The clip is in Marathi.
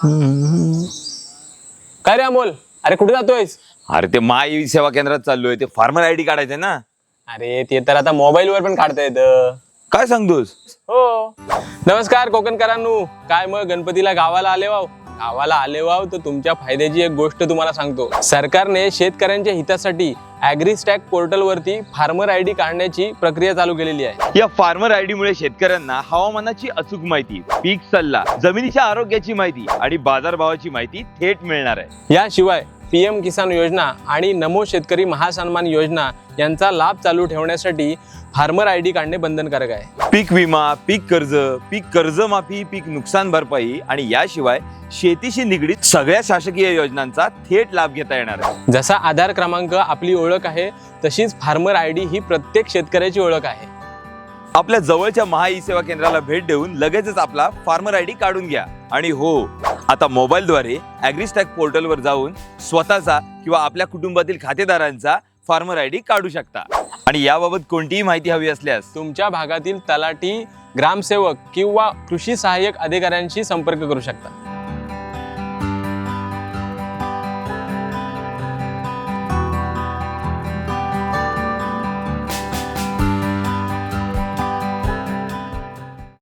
काय रे अमोल, अरे कुठे जातोयस? अरे ते माय सेवा केंद्रात चाललोय, ते फार्मर आयडी काढायचंय ना. अरे ते तर आता मोबाईल वर पण काढता येतं. काय सांगतोस? हो. नमस्कार कोकणकरांनो, काय मग गणपतीला गावाला आले वाव? गावाला आले वाव तर तुमच्या फायद्याची एक गोष्ट तुम्हाला सांगतो. सरकारने शेतकऱ्यांच्या हितासाठी ॲग्रीस्टॅक पोर्टल वरती फार्मर आयडी काढण्याची प्रक्रिया चालू केलेली आहे. या फार्मर आयडी मुळे शेतकऱ्यांना हवामानाची अचूक माहिती, पीक सल्ला, जमिनीच्या आरोग्याची माहिती आणि बाजारभावाची माहिती थेट मिळणार आहे. याशिवाय PM किसान योजना आणि नमो शेतकरी महासन्मान योजना यांचा लाभ चालू ठेवण्यासाठी फार्मर आयडी काढणे बंधनकारक आहे. पीक विमा, पीक कर्जमाफी, पीक नुकसान भरपाई आणि याशिवाय शेतीशी निगडीत सगळ्या शासकीय योजनांचा थेट लाभ घेता येणार आहे. जसा आधार क्रमांक आपली ओळख आहे, तशीच फार्मर आयडी ही प्रत्येक शेतकऱ्याची ओळख आहे. आपल्या जवळच्या महा सेवा केंद्राला भेट देऊन लगेचच आपला फार्मर आयडी काढून घ्या. आणि हो, आता मोबाईलद्वारे ॲग्रीस्टॅक पोर्टलवर जाऊन स्वतःचा किंवा आपल्या कुटुंबातील खातेदारांचा फार्मर आयडी काढू शकता. आणि याबाबत कोणतीही माहिती हवी असल्यास तुमच्या भागातील तलाठी, ग्रामसेवक किंवा कृषी सहाय्यक अधिकाऱ्यांशी संपर्क करू शकता.